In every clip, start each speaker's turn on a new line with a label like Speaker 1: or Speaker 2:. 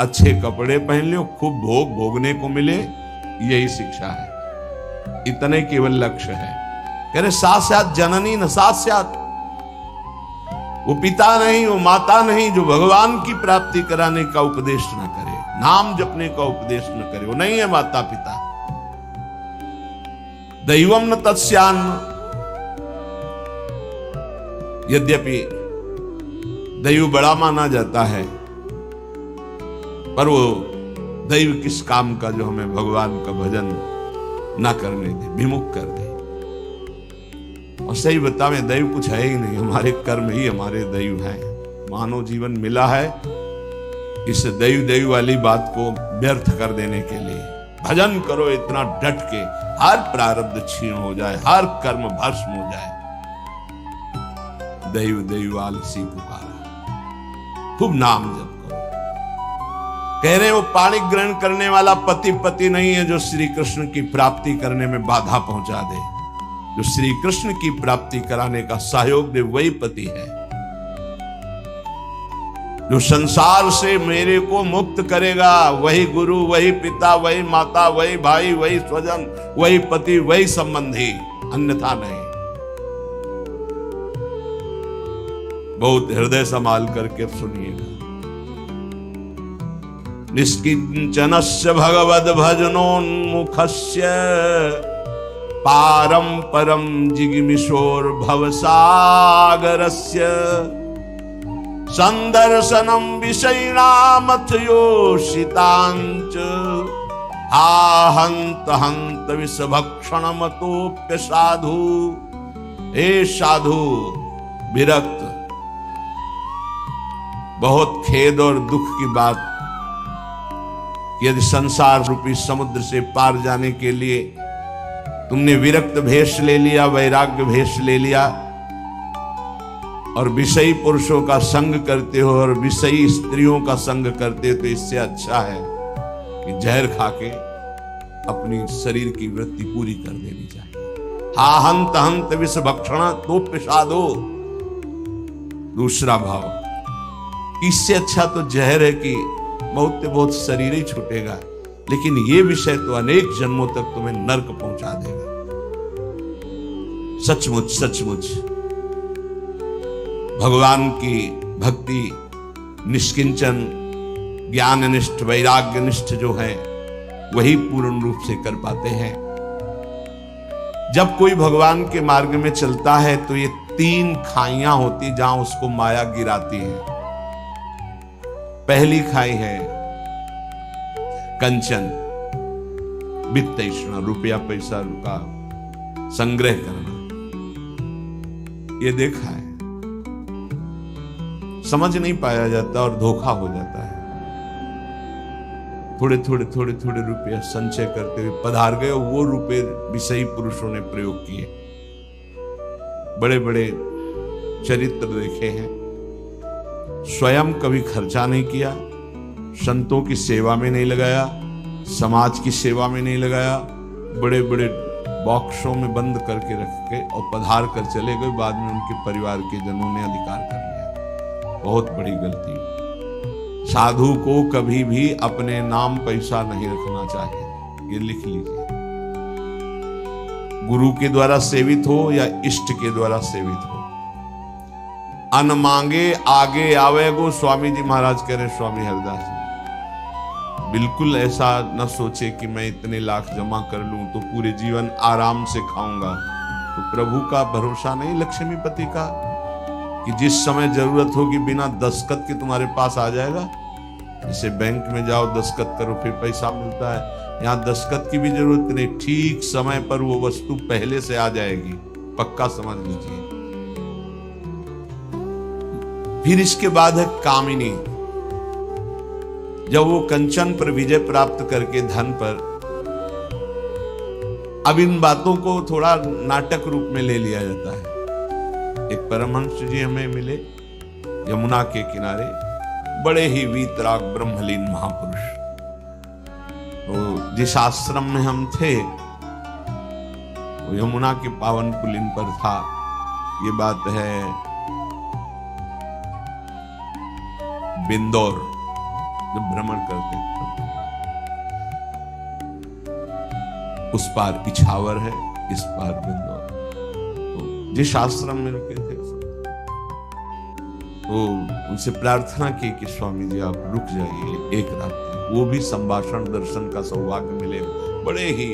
Speaker 1: अच्छे कपड़े पहन लो, खूब भोग भोगने को मिले, यही शिक्षा है। इतने केवल लक्ष्य है। कह रहे साक्षात जननी न साक्षात, वो पिता नहीं, वो माता नहीं जो भगवान की प्राप्ति कराने का उपदेश न करे, नाम जपने का उपदेश न करे, वो नहीं है माता पिता। दैवम न तत्स्यान्न, यद्यपि दैव बड़ा माना जाता है, पर वो दैव किस काम का जो हमें भगवान का भजन ना करने दे, विमुख कर दे। और सही बतावें दैव कुछ है ही नहीं, हमारे कर्म ही हमारे दैव हैं। मानव जीवन मिला है इस दैव दैव वाली बात को व्यर्थ कर देने के लिए। भजन करो इतना डट के, हर प्रारब्ध क्षीण हो जाए, हर कर्म भस्म हो जाए। दैव दैव आलसी पुकारा, खूब नाम जप करो। कह रहे वो पाणी ग्रहण करने वाला पति पति नहीं है जो श्री कृष्ण की प्राप्ति करने में बाधा पहुंचा दे। जो श्री कृष्ण की प्राप्ति कराने का सहयोग दे वही पति है। जो संसार से मेरे को मुक्त करेगा वही गुरु, वही पिता, वही माता, वही भाई, वही स्वजन, वही पति, वही संबंधी, अन्यथा नहीं। बहुत हृदय संभाल करके सुनिएगा। निष्किंचनस्य भगवद भजनोन्मुखस्य पारं परं जिगमिशोर भवसागरस्य संदर्शनं विषयिणामथ योषितांच हंत हंत विषभक्षणमतोप्य साधु। हे साधु विरक्त, बहुत खेद और दुख की बात, यदि संसार रूपी समुद्र से पार जाने के लिए तुमने विरक्त भेष ले लिया, वैराग्य भेष ले लिया और विषयी पुरुषों का संग करते हो और विषयी स्त्रियों का संग करते हो, तो इससे अच्छा है कि जहर खाके अपनी शरीर की वृत्ति पूरी कर देनी चाहिए। हा हंत हंत विष भक्षण तो पिशादो। दूसरा भाव, इससे अच्छा तो जहर है कि बहुत बहुत शरीर ही छूटेगा, लेकिन ये विषय तो अनेक जन्मों तक तुम्हें नरक पहुंचा देगा। सचमुच सचमुच भगवान की भक्ति निष्किंचन ज्ञाननिष्ठ वैराग्यनिष्ठ जो है वही पूर्ण रूप से कर पाते हैं। जब कोई भगवान के मार्ग में चलता है तो ये 3 खाइयां होती जहां उसको माया गिराती है। पहली खाई है कंचन, वित्त तृष्णा, रुपया पैसा का संग्रह करना। ये देखा है, समझ नहीं पाया जाता और धोखा हो जाता है। थोड़े थोड़े थोड़े थोड़े रुपया संचय करते हुए पधार गए, वो रुपए विषयी पुरुषों ने प्रयोग किए। बड़े बड़े चरित्र देखे हैं, स्वयं कभी खर्चा नहीं किया, संतों की सेवा में नहीं लगाया, समाज की सेवा में नहीं लगाया, बड़े बड़े बॉक्सों में बंद करके रख के और पधार कर चले गए। बाद में उनके परिवार के जनों ने अधिकार कर लिया। बहुत बड़ी गलती। साधु को कभी भी अपने नाम पैसा नहीं रखना चाहिए, ये लिख लीजिए। गुरु के द्वारा सेवित हो या इष्ट के द्वारा सेवित हो, अन मांगे आगे आवेगो। स्वामी जी महाराज कह रहे, स्वामी हरिदास जी, बिल्कुल ऐसा न सोचे कि मैं इतने लाख जमा कर लूं तो पूरे जीवन आराम से खाऊंगा। तो प्रभु का भरोसा नहीं, लक्ष्मीपति का, कि जिस समय जरूरत होगी बिना दस्तखत के तुम्हारे पास आ जाएगा। जैसे बैंक में जाओ दस्तखत करो फिर पैसा मिलता है, यहां दस्तखत की भी जरूरत नहीं, ठीक समय पर वो वस्तु पहले से आ जाएगी, पक्का समझ लीजिए। फिर इसके बाद है कामिनी। जब वो कंचन पर विजय प्राप्त करके धन पर, अब इन बातों को थोड़ा नाटक रूप में ले लिया जाता है। एक परमहंस जी हमें मिले यमुना के किनारे, बड़े ही वीतराग ब्रह्मलीन महापुरुष। तो जिस आश्रम में हम थे वो यमुना के पावन पुलिन पर था। ये बात है बिंदौर, जब भ्रमण करते हैं उस पार इछावर है, इस पार बिंदौर। तो जिस आश्रम में रुके थे तो उनसे प्रार्थना की कि स्वामी जी आप रुक जाइए एक रात, वो भी संभाषण दर्शन का सौभाग्य मिले। बड़े ही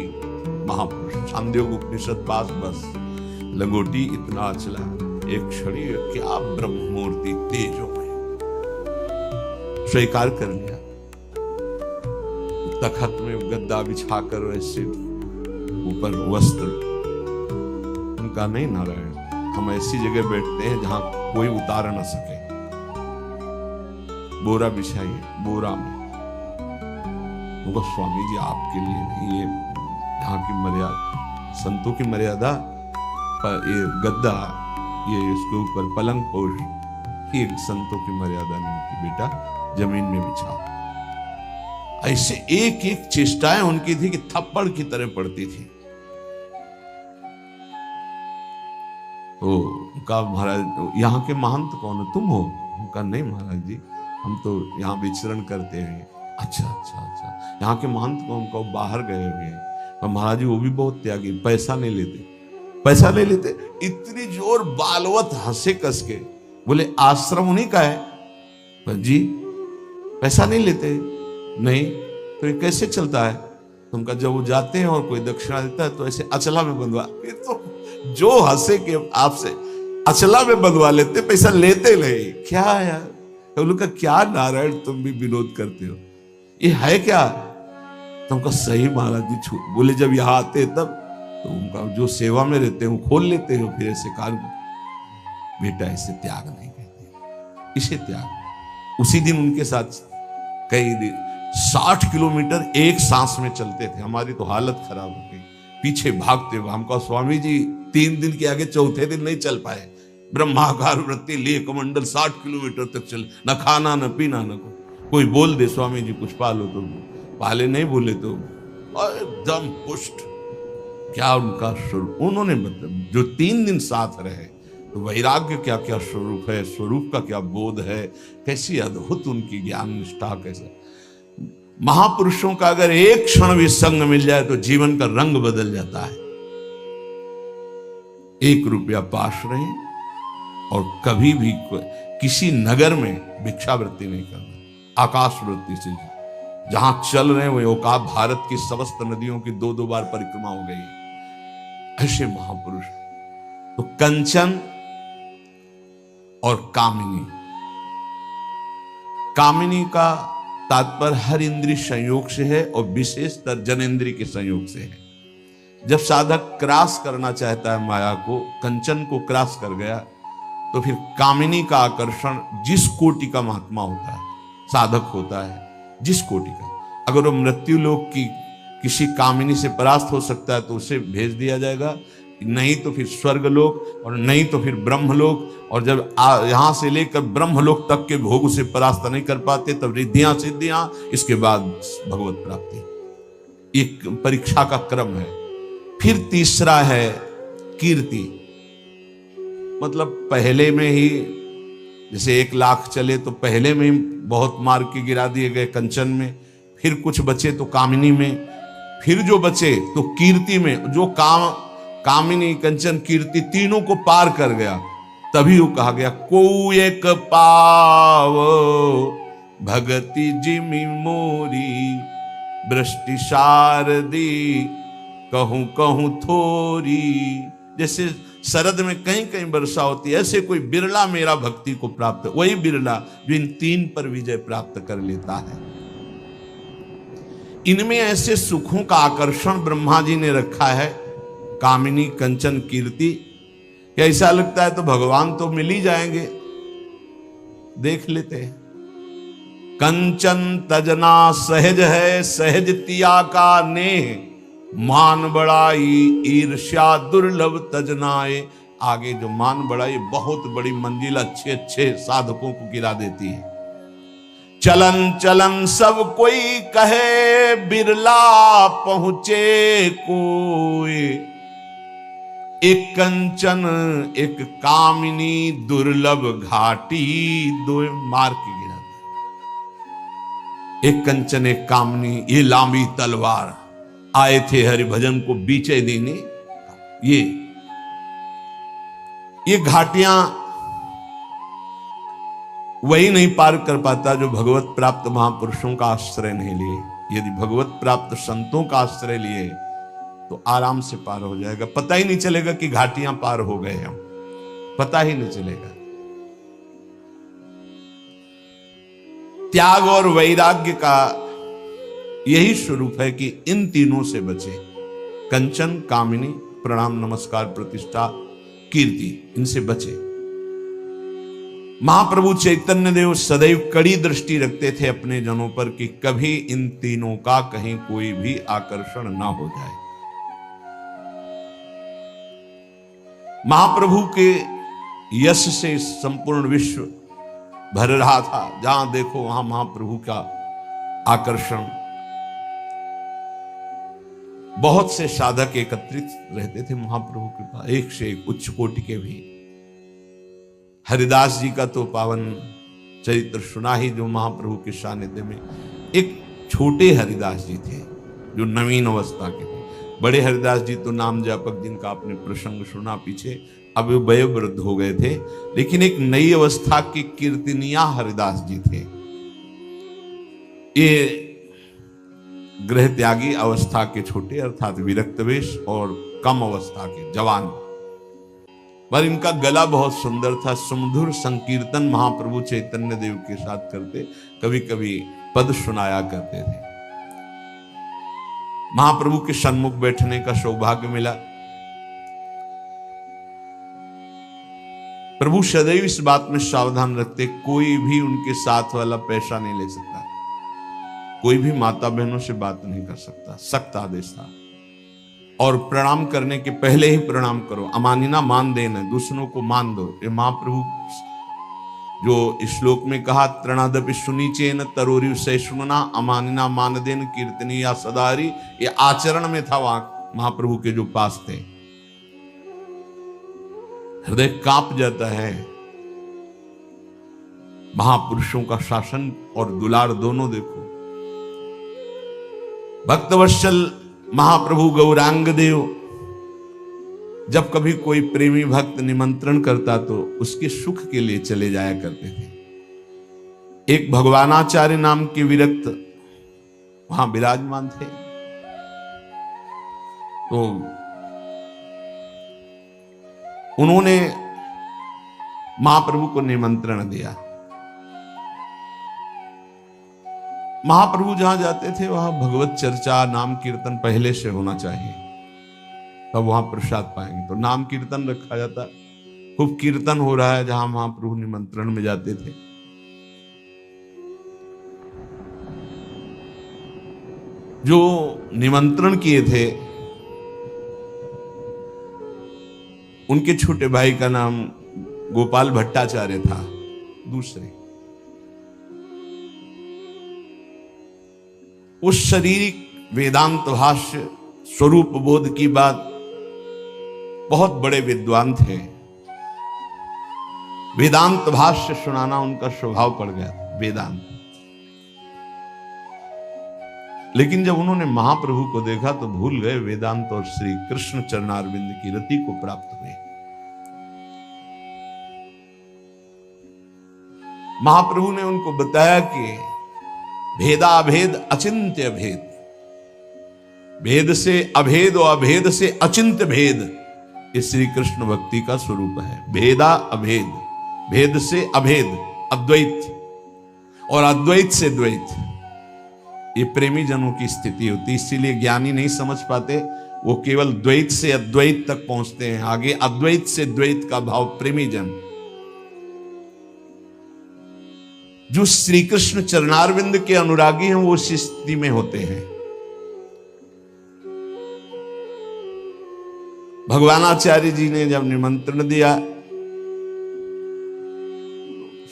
Speaker 1: महापुरुष, छांदोग्य उपनिषद पास बस लंगोटी इतना चला, एक क्षणी क्या ब्रह्म मूर्ति तेजो में स्वीकार कर लिया। तखत में गद्दा बिछाकर वैसे ऊपर वस्त्र, उनका नहीं नारायण, हम ऐसी जगह बैठते हैं जहां कोई उतार न सके। बोरा बिछाइए, बोरा में। उनको स्वामी जी आपके लिए नहीं, ये यहाँ की मर्यादा, संतों की मर्यादा, ये गद्दा, ये इसके ऊपर पलंग पोष, ये संतों की मर्यादा नहीं थी। बेटा जमीन में बिछाओ। ऐसे एक एक चेष्टाएं उनकी थी कि थप्पड़ की तरह पड़ती थी। तो उनका महाराज यहाँ के महंत कौन है, तुम हो? उनका नहीं महाराज जी, हम तो यहाँ विचरण करते हैं। अच्छा अच्छा अच्छा, यहाँ के महंत कौन? को बाहर गए हुए हैं। और महाराज जी वो भी बहुत त्यागी, पैसा नहीं लेते, पैसा नहीं लेते। इतनी जोर बालवत हंसे कस के, बोले आश्रम उन्हीं का है? पर जी पैसा नहीं लेते। नहीं तो ये कैसे चलता है? तुमका जब वो जाते हैं और कोई दक्षिणा देता है तो ऐसे अचला में बंधवा, फिर तो जो हंसे के आपसे अचला में बंधवा लेते, पैसा लेते नहीं। क्या यार, उनका क्या नारायण तुम भी विनोद करते हो, ये है क्या? तुमका सही महाराज जी छूट। बोले जब यहाँ आते तब तो उनका जो सेवा में रहते हैं वो खोल लेते हो, फिर ऐसे कार्य। बेटा इसे त्याग नहीं कहते, इसे त्याग। उसी दिन उनके साथ कई 60 किलोमीटर एक सांस में चलते थे। हमारी तो हालत खराब हो गई, पीछे भागते हुए। हमको स्वामी जी 3 दिन के आगे चौथे दिन नहीं चल पाए। ब्रह्माकार वृत्ति लिए कमंडल 60 किलोमीटर तक चले, न खाना न पीना न कोई बोल दे स्वामी जी कुछ पालो तो पाले, नहीं बोले तो एकदम पुष्ट। क्या उनका स्वरूप, उन्होंने मतलब जो 3 दिन साथ रहे, तो वैराग्य क्या क्या स्वरूप है, स्वरूप का क्या बोध है, कैसी अद्भुत उनकी ज्ञान निष्ठा। कैसे महापुरुषों का अगर एक क्षण भी संग मिल जाए तो जीवन का रंग बदल जाता है। 1 रुपया पास रहे और कभी भी किसी नगर में भिक्षावृत्ति नहीं करना, आकाश वृत्ति से जहां चल रहे हैं वो औकात भारत की समस्त नदियों की 2-2 बार परिक्रमा हो गई। ऐसे महापुरुष। तो कंचन और कामिनी, कामिनी का तात्पर्य हर इंद्रिय संयोग से है और विशेषतर जनेन्द्रिय के संयोग से है। जब साधक क्रॉस करना चाहता है माया को, कंचन को क्रॉस कर गया, तो फिर कामिनी का आकर्षण, जिस कोटि का महात्मा होता है, साधक होता है, जिस कोटि का, अगर वो मृत्यु लोक की किसी कामिनी से परास्त हो सकता है तो उसे भेज दिया जाएगा, नहीं तो फिर स्वर्गलोक, और नहीं तो फिर ब्रह्मलोक। और जब यहां से लेकर ब्रह्मलोक तक के भोग उसे परास्त नहीं कर पाते, तब रिद्धियां सिद्धियां, इसके बाद भगवत प्राप्ति। एक परीक्षा का क्रम है। फिर तीसरा है कीर्ति, मतलब पहले में ही जैसे 1 लाख चले तो पहले में ही बहुत मार के गिरा दिए गए कंचन में, फिर कुछ बचे तो कामिनी में, फिर जो बचे तो कीर्ति में। जो कामिनी कंचन कीर्ति तीनों को पार कर गया, तभी वो कहा गया को एक पाव भगति जिमि मोरी, वृष्टि शारदी कहूं कहूं थोरी। जैसे शरद में कहीं कहीं वर्षा होती है, ऐसे कोई बिरला मेरा भक्ति को प्राप्त, वही बिरला जो इन 3 पर विजय प्राप्त कर लेता है। इनमें ऐसे सुखों का आकर्षण ब्रह्मा जी ने रखा है, कामिनी कंचन कीर्ति। ऐसा लगता है तो भगवान तो मिल ही जाएंगे, देख लेते हैं। कंचन तजना सहज है, सहज तिया का नेह, मान बड़ाई ईर्ष्या दुर्लभ तजनाए। आगे जो मान बड़ाई बहुत बड़ी मंजिल अच्छे अच्छे साधकों को गिरा देती है। चलन चलन सब कोई कहे, बिरला पहुंचे कोई। एक कंचन एक कामिनी दुर्लभ घाटी, दो मार के गिरा। एक कंचन एक कामनी, ये लांबी तलवार, आए थे हरि भजन को बीचे देने। ये घाटियां वही नहीं पार कर पाता जो भगवत प्राप्त महापुरुषों का आश्रय नहीं लिए। यदि भगवत प्राप्त संतों का आश्रय लिए तो आराम से पार हो जाएगा। पता ही नहीं चलेगा कि घाटियां पार हो गए हम, पता ही नहीं चलेगा। त्याग और वैराग्य का यही स्वरूप है कि इन तीनों से बचे, कंचन, कामिनी, प्रणाम, नमस्कार, प्रतिष्ठा, कीर्ति, इनसे बचे। महाप्रभु चैतन्य देव सदैव कड़ी दृष्टि रखते थे अपने जनों पर कि कभी इन तीनों का कहीं कोई भी आकर्षण ना हो जाए। महाप्रभु के यश से संपूर्ण विश्व भर रहा था। जहां देखो वहां महाप्रभु का आकर्षण। बहुत से साधक एकत्रित रहते थे महाप्रभु के पास, एक से एक उच्च कोटि के भी। हरिदास जी का तो पावन चरित्र सुना ही, जो महाप्रभु के सानिध्य में एक छोटे हरिदास जी थे जो नवीन अवस्था के थे। बड़े हरिदास जी तो नाम जापक, जिनका आपने प्रसंग सुना पीछे, अब वे वयोवृद्ध हो गए थे, लेकिन एक नई अवस्था के कीर्तनिया हरिदास जी थे। ये गृह त्यागी अवस्था के छोटे, अर्थात विरक्तवेश, और कम अवस्था के जवान, पर इनका गला बहुत सुंदर था। सुमधुर संकीर्तन महाप्रभु चैतन्य देव के साथ करते, कभी कभी पद सुनाया करते थे। महाप्रभु के सन्मुख बैठने का सौभाग्य मिला। प्रभु सदैव इस बात में सावधान रखते, कोई भी उनके साथ वाला पैसा नहीं ले सकता, कोई भी माता बहनों से बात नहीं कर सकता, सख्त आदेश था। और प्रणाम करने के पहले ही प्रणाम करो, अमानिना मान देना, दूसरों को मान दो। ये महाप्रभु जो इस श्लोक में कहा, तृणादपि सुनीचेन तरोरि सहिष्णुना अमानिना मान देन कीर्तनी या सदारी, ये आचरण में था वहां महाप्रभु के जो पास थे। हृदय कांप जाता है। महापुरुषों का शासन और दुलार दोनों देखो। भक्तवत्सल महाप्रभु गौरांग देव जब कभी कोई प्रेमी भक्त निमंत्रण करता तो उसके सुख के लिए चले जाया करते थे। एक भगवानाचार्य नाम के विरक्त वहां विराजमान थे, तो उन्होंने महाप्रभु को निमंत्रण दिया। महाप्रभु जहां जाते थे वहां भगवत चर्चा, नाम कीर्तन पहले से होना चाहिए, तब वहां प्रसाद पाएंगे। तो नाम कीर्तन रखा जाता, खूब कीर्तन हो रहा है जहां महाप्रभु निमंत्रण में जाते थे। जो निमंत्रण किए थे उनके छोटे भाई का नाम गोपाल भट्टाचार्य था। दूसरे उस शारीरिक वेदांत भाष्य स्वरूप बोध की बात बहुत बड़े विद्वान थे। वेदांत भाष्य सुनाना उनका स्वभाव पड़ गया, वेदांत। लेकिन जब उन्होंने महाप्रभु को देखा तो भूल गए वेदांत और श्री कृष्ण चरणारविंद की रति को प्राप्त हुए। महाप्रभु ने उनको बताया कि भेदाभेद अचिंत्य भेद, भेद से अभेद और अभेद से अचिंत्य भेद, ये श्री कृष्ण भक्ति का स्वरूप है। भेदा अभेद, भेद से अभेद, अद्वैत, और अद्वैत से द्वैत, ये प्रेमी जनों की स्थिति होती। इसीलिए ज्ञानी नहीं समझ पाते, वो केवल द्वैत से अद्वैत तक पहुंचते हैं। आगे अद्वैत से द्वैत का भाव प्रेमी जन, जो श्री कृष्ण चरणारविंद के अनुरागी हैं, वो उस स्थिति में होते हैं। भगवानाचार्य जी ने जब निमंत्रण दिया,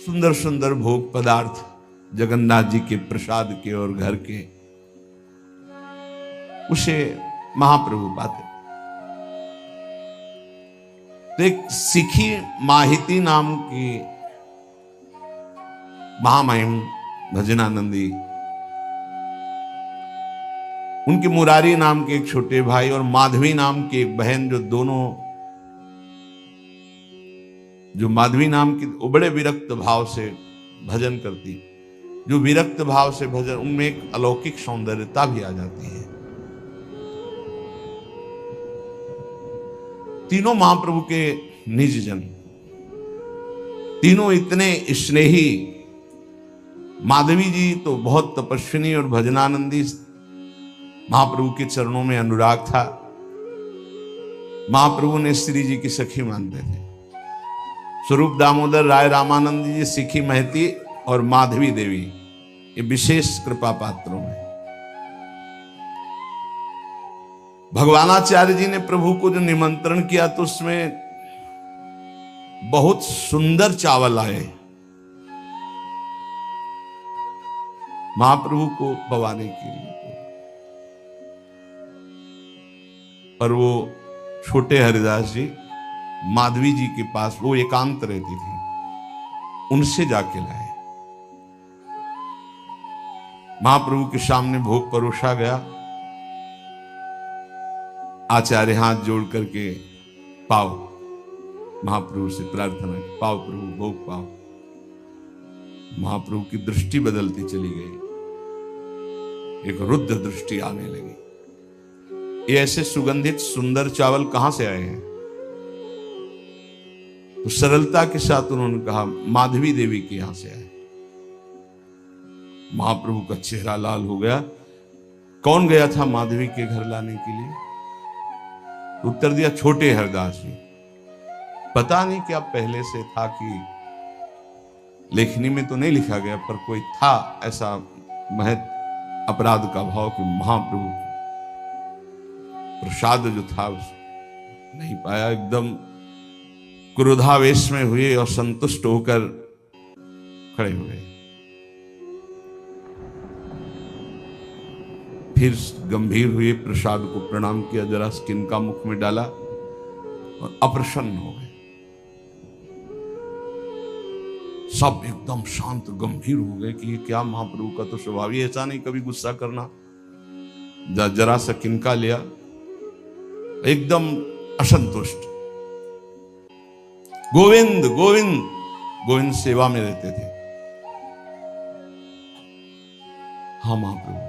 Speaker 1: सुंदर सुंदर भोग पदार्थ जगन्नाथ जी के प्रसाद के और घर के, उसे महाप्रभु पाते। तो एक सिखी माहिती नाम की महामहिम भजनानंदी उनके मुरारी नाम के एक छोटे भाई और माधवी नाम की एक बहन, जो दोनों, जो माधवी नाम की वो बड़े विरक्त भाव से भजन करती, जो विरक्त भाव से भजन, उनमें एक अलौकिक सौंदर्यता भी आ जाती है। तीनों महाप्रभु के निज जन, तीनों इतने स्नेही। माधवी जी तो बहुत तपस्विनी और भजनानंदी, महाप्रभु के चरणों में अनुराग था। महाप्रभु ने श्री जी की सखी मानते थे। स्वरूप दामोदर राय रामानंद जी, सिखी महती और माधवी देवी, ये विशेष कृपा पात्रों में। भगवानाचार्य जी ने प्रभु को जो निमंत्रण किया तो उसमें बहुत सुंदर चावल आए महाप्रभु को पवाने के लिए। पर वो छोटे हरिदास जी माधवी जी के पास, वो एकांत रहती थी, उनसे जाके लाए। महाप्रभु के सामने भोग परोसा गया। आचार्य हाथ जोड़ करके पाओ, महाप्रभु से प्रार्थना, पाओ प्रभु, भोग पाओ। महाप्रभु की दृष्टि बदलती चली गई, एक रुद्र दृष्टि आने लगी। ये ऐसे सुगंधित सुंदर चावल कहां से आए हैं? तो सरलता के साथ उन्होंने कहा, माधवी देवी के यहां से आए। महाप्रभु का चेहरा लाल हो गया। कौन गया था माधवी के घर लाने के लिए? उत्तर दिया, छोटे हरदास जी। पता नहीं क्या पहले से था कि लेखनी में तो नहीं लिखा गया, पर कोई था ऐसा महत अपराध का भाव कि महाप्रभु प्रसाद जो था नहीं पाया। एकदम क्रोधावेश में हुए और संतुष्ट होकर खड़े हुए। फिर गंभीर हुए, प्रसाद को प्रणाम किया, जरा किनका मुख में डाला और अप्रसन्न हो गए। सब एकदम शांत गंभीर हो गए कि ये क्या, महाप्रभु का तो स्वभाव ही ऐसा नहीं कभी गुस्सा करना। जरा सा किनका लिया, एकदम असंतुष्ट। गोविंद गोविंद गोविंद सेवा में रहते थे। हाँ महाप्रभु,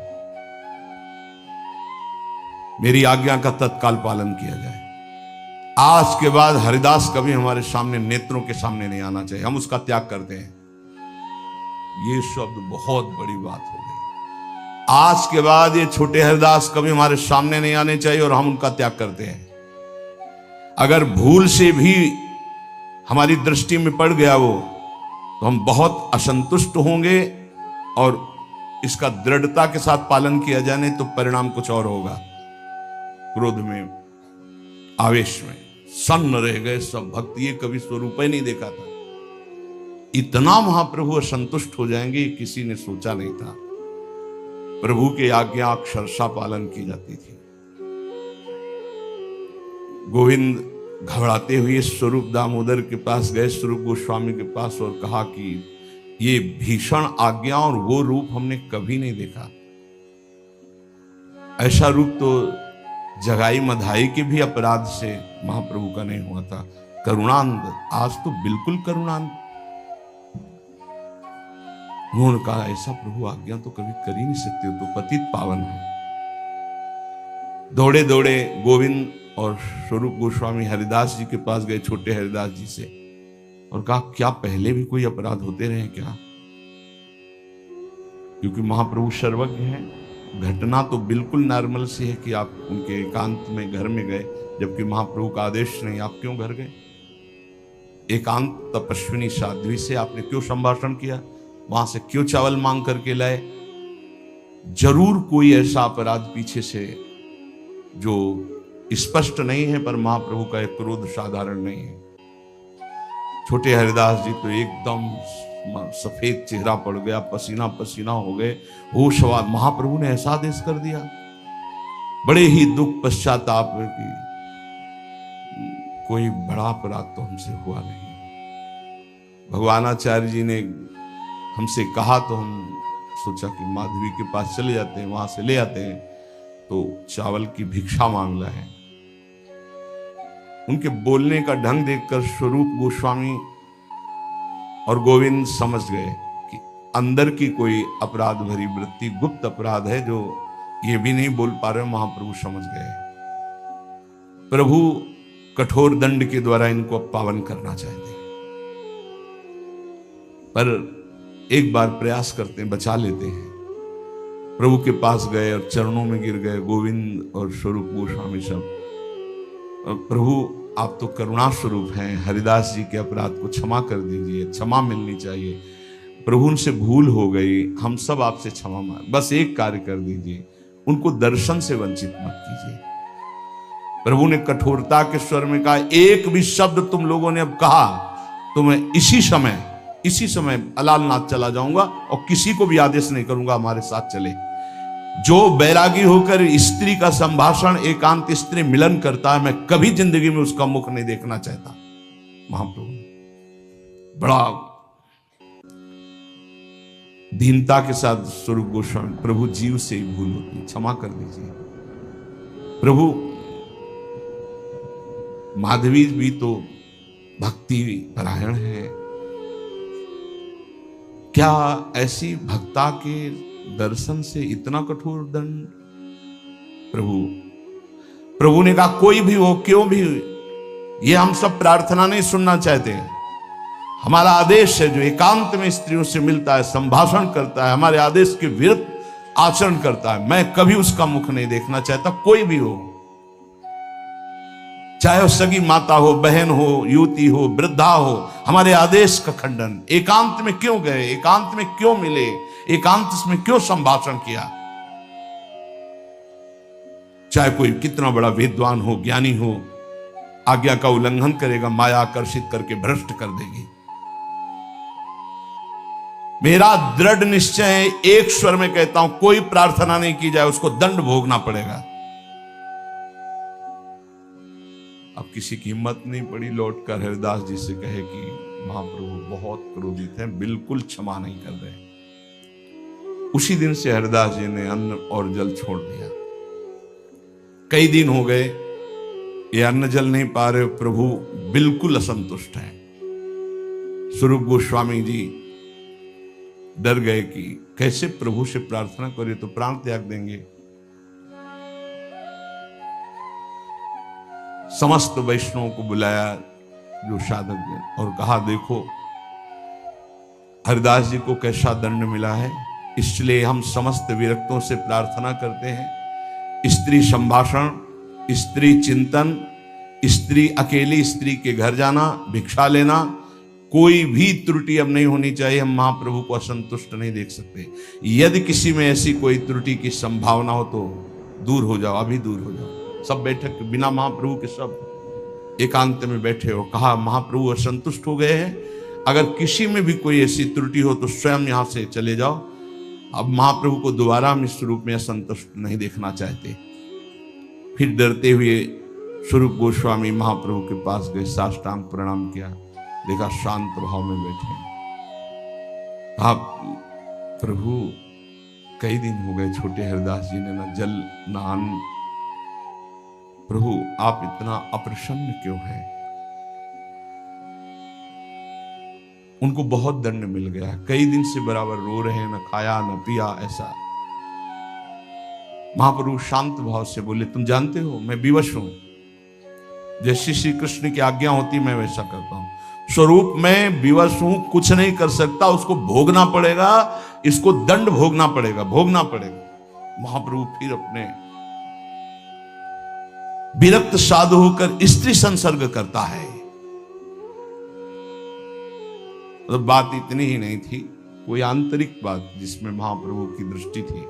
Speaker 1: मेरी आज्ञा का तत्काल पालन किया जाए। आज के बाद हरिदास कभी हमारे सामने, नेत्रों के सामने नहीं आना चाहिए, हम उसका त्याग करते हैं। ये शब्द बहुत बड़ी बात हो गई। आज के बाद ये छोटे हरिदास कभी हमारे सामने नहीं आने चाहिए और हम उनका त्याग करते हैं। अगर भूल से भी हमारी दृष्टि में पड़ गया वो, तो हम बहुत असंतुष्ट होंगे और इसका दृढ़ता के साथ पालन किया जाए तो परिणाम कुछ और होगा। क्रोध में, आवेश में सन्न रह गए सब भक्त। ये कभी स्वरूप ही नहीं देखा था। इतना महाप्रभु असंतुष्ट हो जाएंगे किसी ने सोचा नहीं था। प्रभु के आज्ञा अक्षरशः पालन की जाती थी। गोविंद घबराते हुए स्वरूप दामोदर के पास गए, स्वरूप गोस्वामी के पास, और कहा कि ये भीषण आज्ञा और वो रूप हमने कभी नहीं देखा। ऐसा रूप तो जगाई मधाई के भी अपराध से महाप्रभु का नहीं हुआ था। करुणांध, आज तो बिल्कुल करुणांध। उन्होंने कहा, ऐसा प्रभु आज्ञा तो कभी कर ही नहीं सकते, तो पतित पावन है। दौड़े दौड़े गोविंद और स्वरूप गोस्वामी हरिदास जी के पास गए, छोटे हरिदास जी से, और कहा, क्या पहले भी कोई अपराध होते रहे क्या? क्योंकि महाप्रभु सर्वज्ञ हैं। घटना तो बिल्कुल नॉर्मल सी है कि आप उनके एकांत में घर में गए, जबकि महाप्रभु का आदेश नहीं, आप क्यों घर गए? एकांत तपस्विनी साध्वी से आपने क्यों संभाषण किया? वहां से क्यों चावल मांग करके लाए? जरूर कोई ऐसा अपराध पीछे से जो स्पष्ट नहीं है, पर महाप्रभु का एक क्रोध साधारण नहीं है। छोटे हरिदास जी तो एकदम सफेद चेहरा पड़ गया, पसीना पसीना हो गए। होश सवाल, महाप्रभु ने ऐसा आदेश कर दिया। बड़े ही दुख पश्चाताप की, कोई बड़ा अपराध तो हमसे हुआ नहीं। भगवानाचार्य जी ने हमसे कहा तो हम सोचा कि माधवी के पास चले जाते हैं, वहां से ले आते हैं। तो चावल की भिक्षा मांग रहे हैं। उनके बोलने का ढंग देखकर स्वरूप गोस्वामी और गोविंद समझ गए कि अंदर की कोई अपराध भरी वृत्ति, गुप्त अपराध है जो ये भी नहीं बोल पा रहे। महाप्रभु समझ गए, प्रभु कठोर दंड के द्वारा इनको पावन करना चाहते हैं, पर एक बार प्रयास करते हैं, बचा लेते हैं। प्रभु के पास गए और चरणों में गिर गए, गोविंद और स्वरूप गोस्वामी सब। प्रभु आप तो करुणा स्वरूप हैं, हरिदास जी के अपराध को क्षमा कर दीजिए, क्षमा मिलनी चाहिए। प्रभु उनसे भूल हो गई, हम सब आपसे क्षमा मांग, बस एक कार्य कर दीजिए, उनको दर्शन से वंचित मत कीजिए। प्रभु ने कठोरता के स्वर में कहा, एक भी शब्द तुम लोगों ने अब कहा तो मैं इसी समय अलालनाथ चला जाऊंगा और किसी को भी आदेश नहीं करूंगा हमारे साथ चले। जो बैरागी होकर स्त्री का संभाषण, एकांत स्त्री मिलन करता है, मैं कभी जिंदगी में उसका मुख नहीं देखना चाहता। महाप्रभु बड़ा दीनता के साथ स्वरूप गोस्वामी, प्रभु जीव से ही भूल होती, क्षमा कर दीजिए। प्रभु माधवी भी तो भक्ति परायण है, क्या ऐसी भक्ता के दर्शन से इतना कठोर दंड? प्रभु ने कहा, कोई भी हो, क्यों भी, ये हम सब प्रार्थना नहीं सुनना चाहते। हमारा आदेश है, जो एकांत में स्त्रियों से मिलता है, संभाषण करता है, हमारे आदेश के विरुद्ध आचरण करता है, मैं कभी उसका मुख नहीं देखना चाहता। कोई भी हो, चाहे वो सगी माता हो, बहन हो, युवती हो, वृद्धा हो, हमारे आदेश का खंडन। एकांत में क्यों गए, एकांत में क्यों मिले, एकांत में क्यों संभाषण किया? चाहे कोई कितना बड़ा विद्वान हो, ज्ञानी हो, आज्ञा का उल्लंघन करेगा, माया आकर्षित करके भ्रष्ट कर देगी। मेरा दृढ़ निश्चय है, एक स्वर में कहता हूं, कोई प्रार्थना नहीं की जाए, उसको दंड भोगना पड़ेगा। अब किसी की हिम्मत नहीं पड़ी लौटकर हरिदास जी से कहे कि महाप्रभु बहुत क्रोधित हैं, बिल्कुल क्षमा नहीं कर रहे। उसी दिन से हरिदास जी ने अन्न और जल छोड़ दिया। कई दिन हो गए, ये अन्न जल नहीं पा रहे, प्रभु बिल्कुल असंतुष्ट हैं। स्वरूप गोस्वामी जी डर गए कि कैसे प्रभु से प्रार्थना करे तो प्राण त्याग देंगे। समस्त वैष्णवों को बुलाया जो साधक ने, और कहा, देखो हरिदास जी को कैसा दंड मिला है, इसलिए हम समस्त विरक्तों से प्रार्थना करते हैं, स्त्री संभाषण, स्त्री चिंतन, स्त्री अकेली स्त्री के घर जाना, भिक्षा लेना, कोई भी त्रुटि अब नहीं होनी चाहिए। हम महाप्रभु को असंतुष्ट नहीं देख सकते। यदि किसी में ऐसी कोई त्रुटि की संभावना हो तो दूर हो जाओ, अभी दूर हो जाओ। सब बैठक बिना महाप्रभु के सब एकांत में बैठे हो। कहा, महाप्रभु असंतुष्ट हो गए हैं, अगर किसी में भी कोई ऐसी त्रुटि हो तो स्वयं यहां से चले जाओ। अब महाप्रभु को दोबारा हम इस रूप में असंतुष्ट नहीं देखना चाहते। फिर डरते हुए स्वरूप गोस्वामी महाप्रभु के पास गए, साष्टांग प्रणाम किया, देखा शांत भाव में बैठे। आप प्रभु कई दिन हो गए छोटे हरिदास जी ने ना जल ना अन्न, प्रभु आप इतना अप्रसन्न क्यों हैं? उनको बहुत दंड मिल गया, कई दिन से बराबर रो रहे हैं, न खाया न पिया ऐसा। महाप्रभु शांत भाव से बोले, तुम जानते हो मैं विवश हूं, जैसी श्री कृष्ण की आज्ञा होती मैं वैसा करता हूं। स्वरूप में विवश हूं, कुछ नहीं कर सकता, उसको भोगना पड़ेगा, इसको दंड भोगना पड़ेगा, भोगना पड़ेगा। महाप्रभु फिर अपने विरक्त साधु होकर स्त्री संसर्ग करता है। मतलब बात इतनी ही नहीं थी, कोई आंतरिक बात जिसमें महाप्रभु की दृष्टि थी।